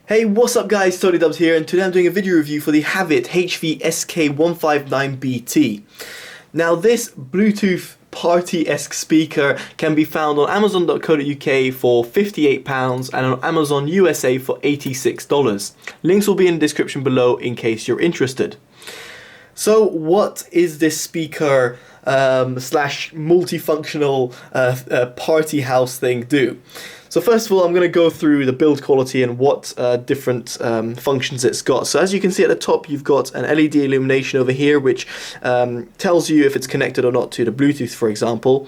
Hey, what's up guys, TotallyDubbed here, and today I'm doing a video review for the HAVIT HV-SK159BT. Now this Bluetooth party-esque speaker can be found on Amazon.co.uk for £58 and on Amazon USA for $86. Links will be in the description below in case you're interested. So what is this speaker slash multifunctional party house thing do? So first of all, I'm going to go through the build quality and what different functions it's got. So as you can see at the top, you've got an LED illumination over here, which tells you if it's connected or not to the Bluetooth, for example.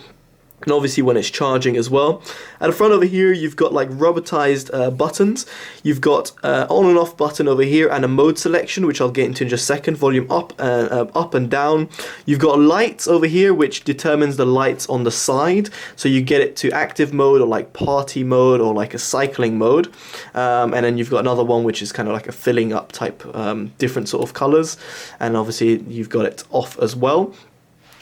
And obviously when it's charging as well. At the front over here, you've got like rubberized buttons. You've got on and off button over here and a mode selection, which I'll get into in just a second. Volume up and down. You've got lights over here, which determines the lights on the side. So you get it to active mode or like party mode or like a cycling mode. And then you've got another one, which is kind of like a filling up type, different sort of colors. And obviously you've got it off as well.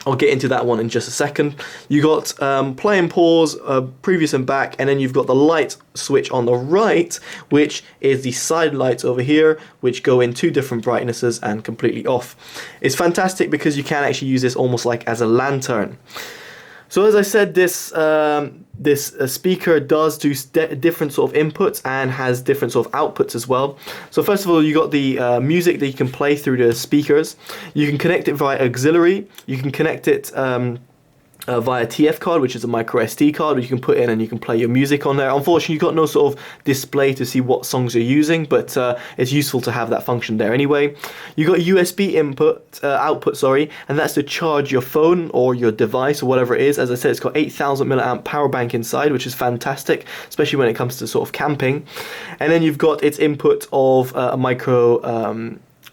I'll get into that one in just a second. You got play and pause, previous and back, and then you've got the light switch on the right, which is the side lights over here, which go in two different brightnesses and completely off. It's fantastic because you can actually use this almost like as a lantern. So as I said, this speaker does do different sort of inputs and has different sort of outputs as well. So first of all, you got the music that you can play through the speakers. You can connect it via auxiliary. You can connect it via TF card, which is a micro SD card, which you can put in and you can play your music on there. Unfortunately, you've got no sort of display to see what songs you're using, but it's useful to have that function there anyway. You got USB output, and that's to charge your phone or your device or whatever it is. As I said, it's got 8,000 milliamp power bank inside, which is fantastic, especially when it comes to sort of camping. And then you've got its input of a micro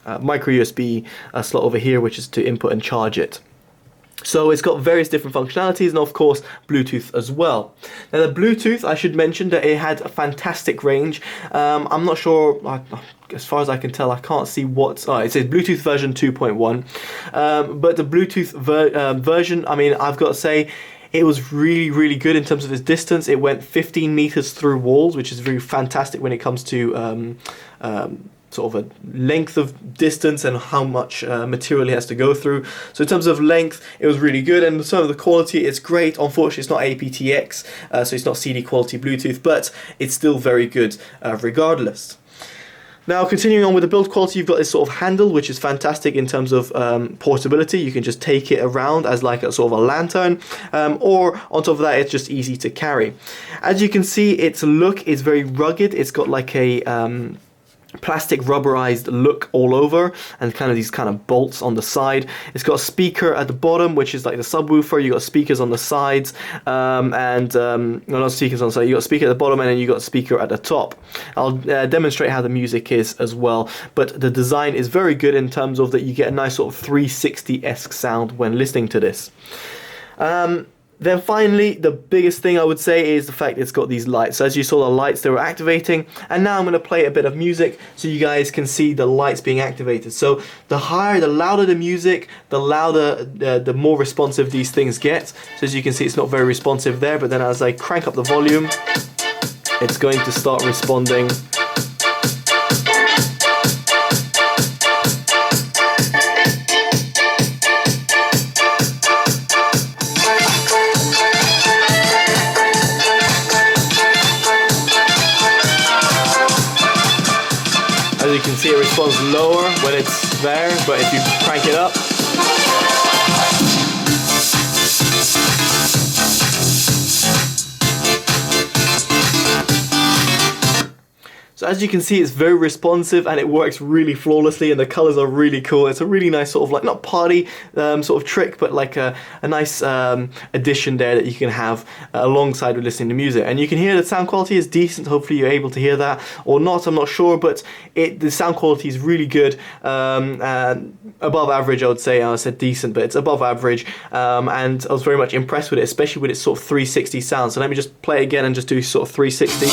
USB slot over here, which is to input and charge it. So it's got various different functionalities and of course Bluetooth as well. Now the Bluetooth, I should mention that it had a fantastic range. I'm not sure, as far as I can tell, I can't see what, it says Bluetooth version 2.1. But the Bluetooth version, I mean, I've got to say, it was really good in terms of its distance. It went 15 meters through walls, which is very fantastic when it comes to sort of a length of distance and how much material it has to go through. So in terms of length, it was really good, and in terms of the quality, it's great. Unfortunately, it's not aptX, so it's not CD quality Bluetooth, but it's still very good regardless. Now, continuing on with the build quality, you've got this sort of handle, which is fantastic in terms of portability. You can just take it around as like a sort of a lantern, or on top of that, it's just easy to carry. As you can see, its look is very rugged. It's got like a plastic rubberized look all over and kind of these kind of bolts on the side. It's got a speaker at the bottom, which is like the subwoofer. You got speakers on the sides, no, not speakers on the side. You got a speaker at the bottom and then you got a speaker at the top. I'll demonstrate how the music is as well, but the design is very good in terms of that you get a nice sort of 360-esque sound when listening to this. Then finally, the biggest thing I would say is the fact it's got these lights. So as you saw, the lights, they were activating, and now I'm going to play a bit of music so you guys can see the lights being activated. So the louder the music, the louder, the more responsive these things get. So as you can see, it's not very responsive there, but then as I crank up the volume, it's going to start responding. As you can see, it responds lower when it's there, but if you crank it up, so as you can see, it's very responsive and it works really flawlessly, and the colors are really cool. It's a really nice sort of like, not party sort of trick, but like a nice addition there that you can have alongside with listening to music. And you can hear the sound quality is decent. Hopefully you're able to hear that or not, I'm not sure, but the sound quality is really good, above average I would say. I said decent, but it's above average, and I was very much impressed with it, especially with its sort of 360 sound. So let me just play again and just do sort of 360.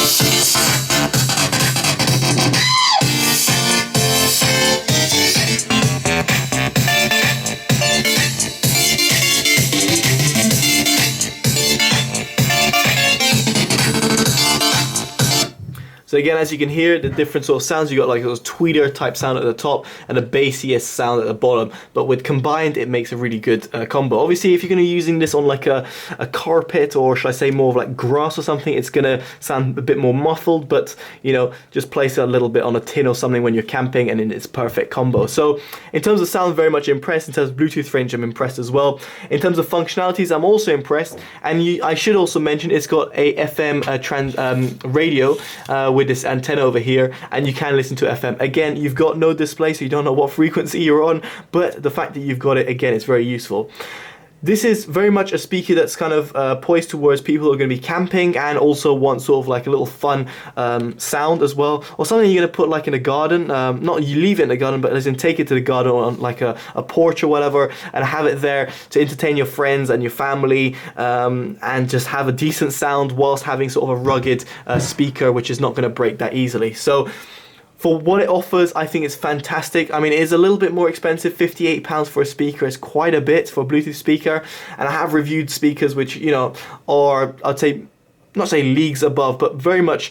So again, as you can hear, the different sort of sounds, you got like those tweeter type sound at the top and a bassiest sound at the bottom, but with combined it makes a really good combo. Obviously, if you're going to be using this on like a carpet, or should I say more of like grass or something, it's going to sound a bit more muffled, but you know, just place it a little bit on a tin or something when you're camping and it's perfect combo. So in terms of sound, very much impressed. In terms of Bluetooth range, I'm impressed as well. In terms of functionalities, I'm also impressed, and I should also mention it's got a FM radio with this antenna over here, and you can listen to FM. Again, you've got no display, so you don't know what frequency you're on, but the fact that you've got it, again, is very useful. This is very much a speaker that's kind of poised towards people who are going to be camping and also want sort of like a little fun sound as well, or something you're going to put like in a garden, not you leave it in the garden, but as in take it to the garden on like a porch or whatever, and have it there to entertain your friends and your family, and just have a decent sound whilst having sort of a rugged speaker which is not going to break that easily. So for what it offers, I think it's fantastic. I mean, it is a little bit more expensive. £58 for a speaker is quite a bit for a Bluetooth speaker. And I have reviewed speakers which, you know, are, I'd say, not say leagues above, but very much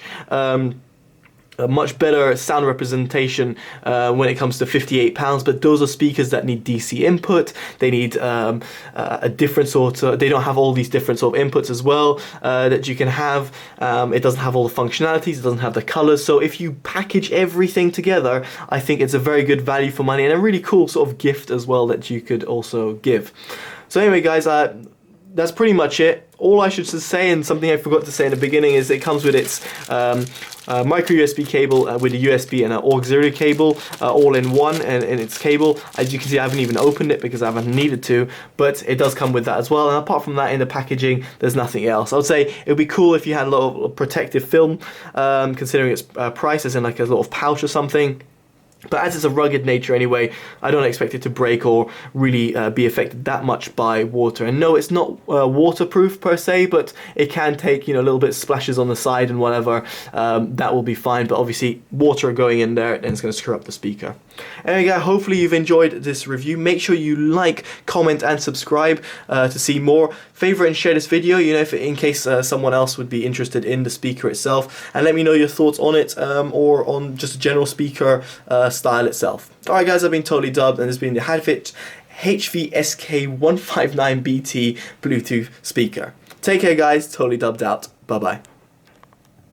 a much better sound representation when it comes to £58, but those are speakers that need DC input. They need a different sort of, they don't have all these different sort of inputs as well that you can have. It doesn't have all the functionalities, it doesn't have the colors. So if you package everything together, I think it's a very good value for money and a really cool sort of gift as well that you could also give. So anyway, guys, that's pretty much it. All I should say, and something I forgot to say in the beginning, is it comes with its micro USB cable with a USB and an auxiliary cable all in one, and in its cable. As you can see, I haven't even opened it because I haven't needed to, but it does come with that as well. And apart from that, in the packaging, there's nothing else. I would say it would be cool if you had a lot of protective film, considering its price, as in like a little pouch or something. But as it's a rugged nature anyway, I don't expect it to break or really be affected that much by water. And no, it's not waterproof per se, but it can take, you know, a little bit of splashes on the side and whatever. That will be fine, but obviously water going in there, and it's going to screw up the speaker. Anyway, guys, hopefully you've enjoyed this review. Make sure you like, comment, and subscribe to see more. Favorite and share this video, you know, in case someone else would be interested in the speaker itself. And let me know your thoughts on it, or on just a general speaker style itself. Alright guys, I've been Totally Dubbed, and this has been the HAVIT HV-SK159BT Bluetooth speaker. Take care guys, Totally Dubbed out. Bye bye.